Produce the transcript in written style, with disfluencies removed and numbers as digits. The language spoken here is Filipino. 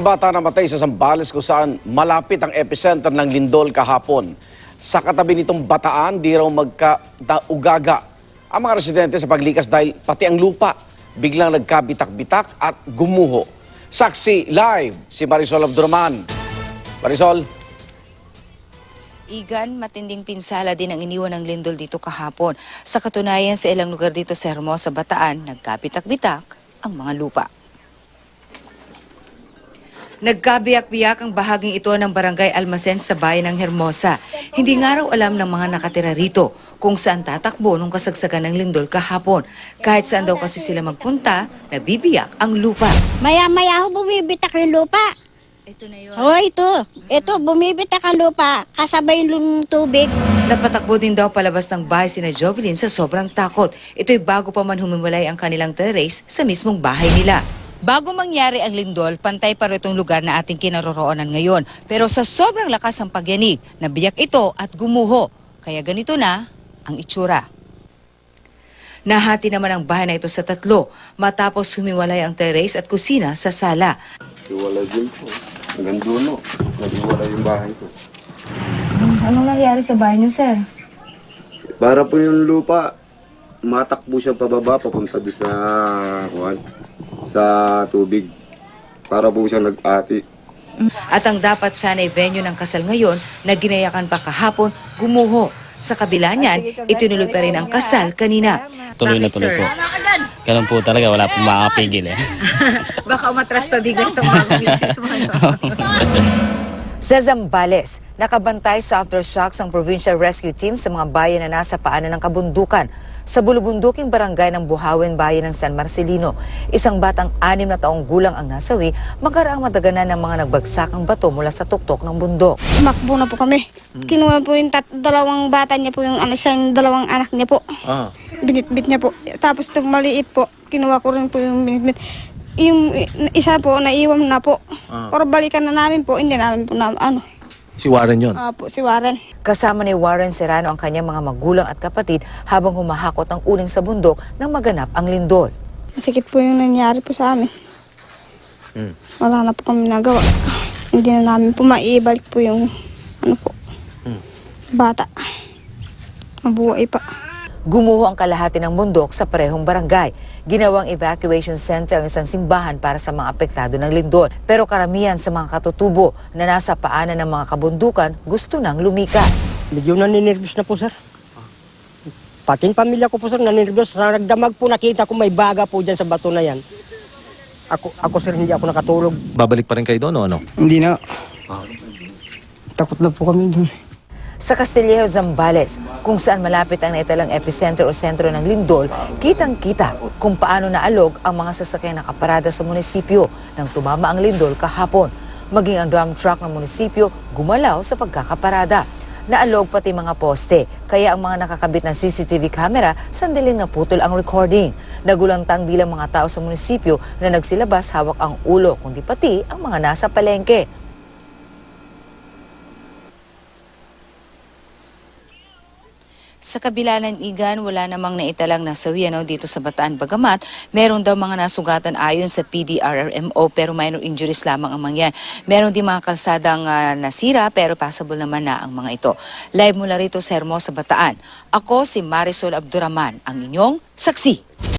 Isang bata namatay sa Zambales kung saan malapit ang epicenter ng lindol kahapon. Sa katabi nitong bataan, di raw magkaugaga ang mga residente sa paglikas dahil pati ang lupa biglang nagkabitak-bitak at gumuho. Saksi live si Marisol Abduraman. Marisol. Igan, matinding pinsala din ang iniwan ng lindol dito kahapon. Sa katunayan, sa ilang lugar dito sa Hermosa, Bataan, nagkabitak-bitak ang mga lupa. Nagkabiyak-biyak ang bahaging ito ng Barangay Almacen sa bayan ng Hermosa. Hindi nga raw alam ng mga nakatira rito kung saan tatakbo nung kasagsagan ng lindol kahapon. Kahit saan daw kasi sila magpunta, nabibiyak ang lupa. Maya-maya ho bumibitak ng lupa. Ito na yun. Oh, ito. Ito, bumibitak ang lupa. Kasabay yung tubig. Napatakbo din daw palabas ng bahay sina Jovelyn sa sobrang takot. Ito'y bago pa man humiwalay ang kanilang terrace sa mismong bahay nila. Bago mangyari ang lindol, pantay pa itong lugar na ating kinaroroonan ngayon. Pero sa sobrang lakas ng pagyanig, nabiyak ito at gumuho. Kaya ganito na ang itsura. Nahati naman ang bahay na ito sa tatlo matapos humiwalay ang terrace at kusina sa sala. Hiwalay din po. Hanggang dulo. Naghiwalay yung bahay ko. Anong nangyari sa bahay niyo, sir? Para po yung lupa, matakbo siya pababa, papunta doon sa tubig. Para po siya nag-ati. At ang dapat sana'y venue ng kasal ngayon na ginayakan pa kahapon, gumuho. Sa kabila niyan, itinuloy pa rin ang kasal kanina. Tuloy na tuloy po. Ganun po talaga, wala pong makakapigil eh. Baka umatras pa bigla itong mga misis mo. Sa Zambales, nakabantay sa aftershocks ang Provincial Rescue Team sa mga bayan na nasa paanan ng kabundukan. Sa bulubunduking barangay ng Buhawen, bayan ng San Marcelino, isang batang 6 na taong gulang ang nasawi, makaraang madaganan ng mga nagbagsakang bato mula sa tuktok ng bundok. Makbo na po kami. Kinuha po yung dalawang bata niya po, yung dalawang anak niya po. Binitbit niya po. Tapos itong maliit po, kinuha ko rin po yung binitbit. Yung isa po, naiwan na po. Pero balikan na namin po, hindi namin po na Si Warren yun? po, si Warren. Kasama ni Warren Serrano ang kanyang mga magulang at kapatid habang humahakot ang uling sa bundok nang maganap ang lindol. Masikip po yung nangyari po sa amin. Wala na po kami nagawa. Hindi na namin po maibalik po yung bata. Mabuhay pa. Gumuho ang kalahati ng bundok sa parehong barangay. Ginawang evacuation center ang isang simbahan para sa mga apektado ng lindol. Pero karamihan sa mga katutubo na nasa paanan ng mga kabundukan gusto nang lumikas. Medyo naninirgos na po, sir. Pati yung pamilya ko po, sir, naninirgos. Nagdamag po, nakita ko may baga po dyan sa bato na yan. Ako sir, hindi ako nakatulog. Babalik pa rin kayo doon o ano? Hindi na. Takot na po kami dun. Sa Castillejo, Zambales, kung saan malapit ang naitalang epicenter o sentro ng lindol, kitang-kita kung paano naalog ang mga sasakyan nakaparada sa munisipyo nang tumama ang lindol kahapon. Maging ang drum truck ng munisipyo gumalaw sa pagkakaparada. Naalog pati mga poste, kaya ang mga nakakabit ng CCTV camera sandaling naputol ang recording. Nagulantang bilang mga tao sa munisipyo na nagsilabas hawak ang ulo, kundi pati ang mga nasa palengke. Sa kabila ng Igan, wala namang naitalang nasawi dito sa Bataan. Bagamat, meron daw mga nasugatan ayon sa PDRRMO pero minor injuries lamang ang mangyan. Meron din mga kalsadang nasira pero passable naman na ang mga ito. Live mula rito sa Hermosa, Bataan. Ako si Marisol Abduraman, ang inyong saksi.